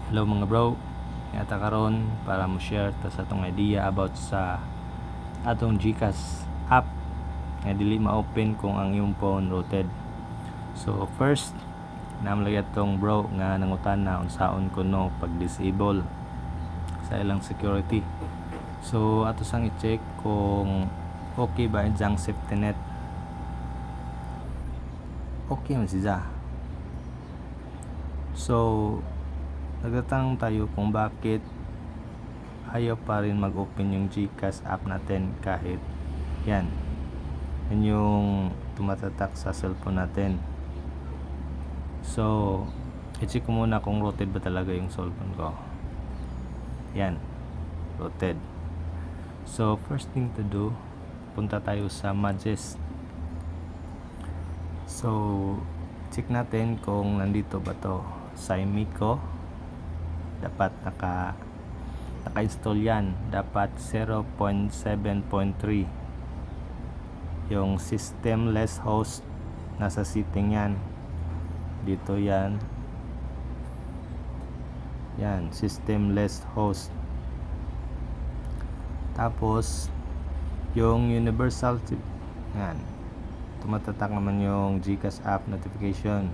Hello mga bro, yata karon para mo share ta sa atong idea about sa atong GCash app nga dili ma-open kung ang iyong phone rooted. So first, namlay atong bro nga nangutana unsaon kuno pag disable sa ilang security. So ato sang i-check kung okay ba ang safety net. Okay man siya. So nagtatanong tayo kung bakit ayaw pa rin mag-open yung GCash app natin kahit yan yung tumatatak sa cellphone natin. So i-check ko muna kung rooted ba talaga yung cellphone ko. Yan, rooted. So first thing to do, punta tayo sa Majes. So check natin kung nandito ba to sa Imico. Dapat naka-install yan. Dapat 0.7.3 yung systemless host. Nasa setting yan. Dito yan. Yan, systemless host. Tapos yung universal tip, yan, tumatatak naman yung GCash app notification.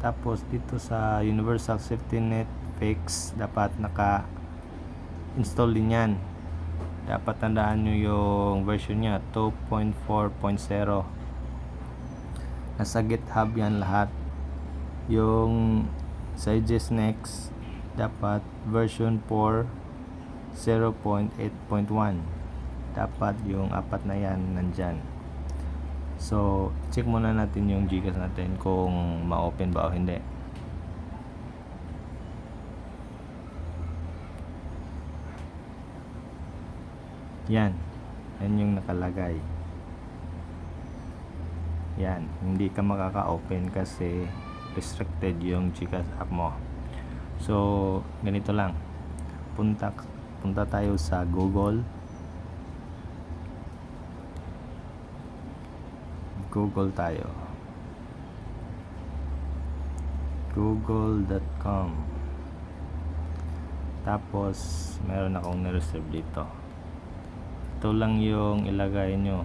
Tapos dito sa universal safety net fix, dapat naka-install din yan. Dapat tandaan nyo yung version nya 2.4.0. Nasa GitHub yan lahat. Yung sa Next, dapat version 4 0.8.1. dapat yung apat na yan nandyan. So check muna natin yung GCash natin kung ma-open ba o hindi. Yan yung nakalagay. Yan, hindi ka makaka-open kasi restricted yung GCash app mo. So ganito lang, punta tayo sa Google tayo, google.com. Tapos meron akong na-reserve dito. Ito lang yung ilagay nyo.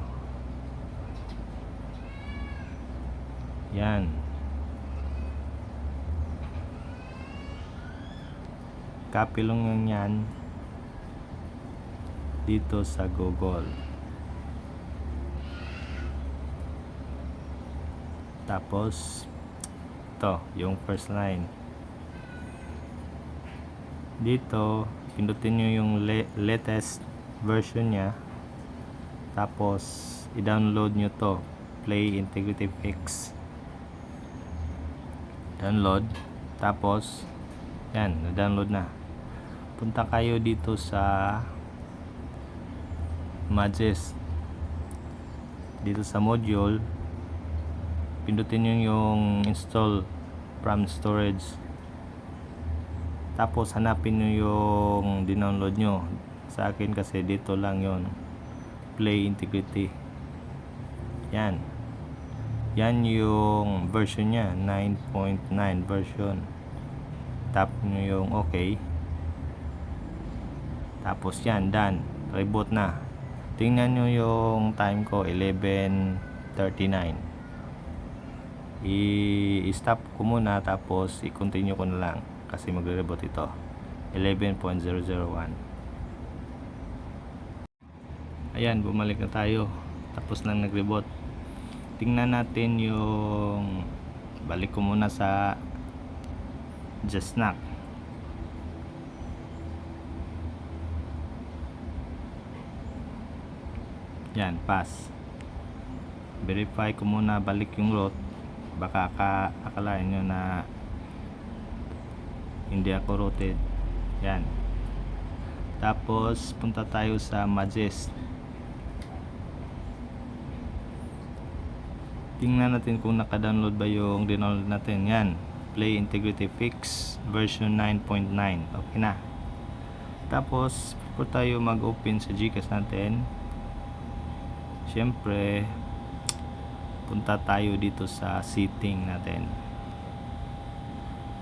Yan, copy lang yan dito sa Google. Tapos ito yung first line. Dito pindutin nyo yung latest version nya. Tapos i-download nyo to, Play Integrity Fix. Download. Tapos yan, na-download na. Punta kayo dito sa Majes. Dito sa module, pindutin nyo yung install from storage. Tapos hanapin nyo yung dinownload nyo. Sa akin kasi dito lang yon, Play Integrity. Yan yung version nya, 9.9 version. Tap nyo yung okay. Tapos yan, done. Reboot na. Tingnan nyo yung time ko, 11:39. I-stop ko muna, tapos i-continue ko na lang kasi magre-reboot ito. 11.001. Ayan, bumalik na tayo. Tapos lang nag-reboot. Tingnan natin yung, balik ko muna sa JustNock. Yan, pass. Verify ko muna, balik yung root. Baka akalain nyo na hindi ako rooted. Yan. Tapos punta tayo sa Majes. Tingnan natin kung naka-download ba yung download natin. Yan, Play Integrity Fix version 9.9. Okay na. Tapos po tayo mag-open sa GCash natin. Siyempre, punta tayo dito sa setting natin.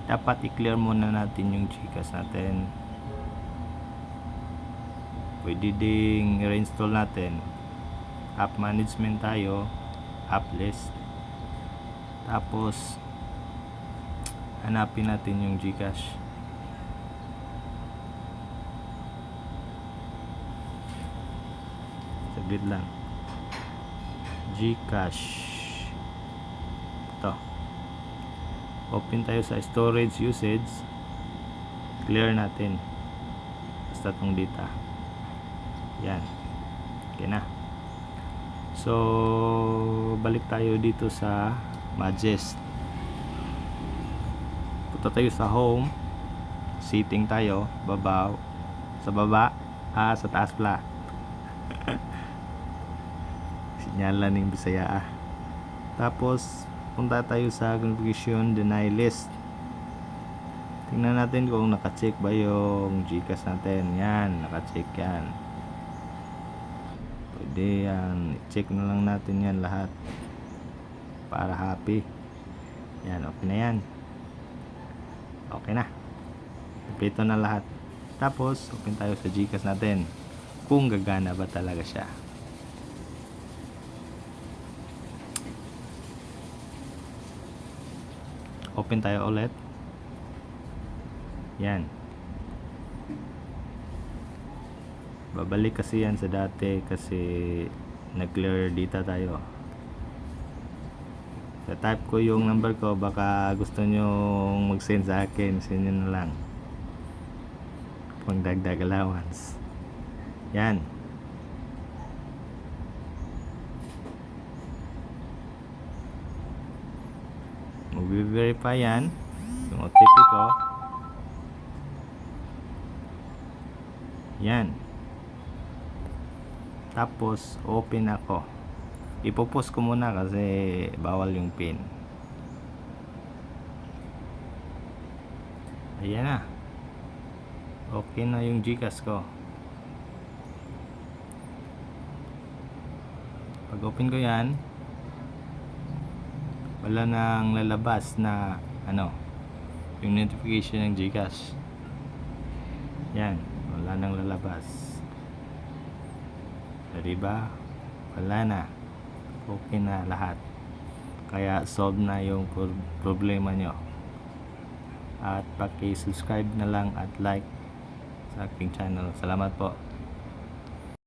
dapat i-clear muna natin yung GCash natin. Pwede ding reinstall natin. App management tayo, app list. Tapos hanapin natin yung GCash. Saglit lang. GCash. Ito. Open tayo sa storage usage. Clear natin. Basta tong data. Yan. Okay na. So, balik tayo dito sa Magest. Punta tayo sa home. Setting tayo. Babaw. Sa baba. Sa taas pala. Sinyalan ng Bisaya. Tapos, punta tayo sa configuration deny list. Tingnan natin kung naka-check ba yung GCash natin. Yan, naka-check yan. Pwede yan. I-check na lang natin yan lahat. Para happy. Yan, okay na yan. Okay na. Kompleto na lahat. Tapos, open tayo sa GCash natin. Kung gagana ba talaga siya. Open tayo ulit. Yan. Babalik kasi yan sa dati kasi nag-clear data tayo. So, type ko yung number ko, baka gusto nyo mag-send sa akin, send nyo na lang pang dagdag allowance. Yan. Mag-verify yan yung OTP ko. Yan. Tapos open ako. Ipopost ko muna kasi bawal yung pin. Ayan na. Okay na yung GCash ko. Pag open ko yan, wala nang lalabas na yung notification ng GCash. Yan, wala nang lalabas. Diba? Wala na. Okay na lahat. Kaya solve na yung problema nyo. At paki-subscribe na lang at like sa aking channel. Salamat po.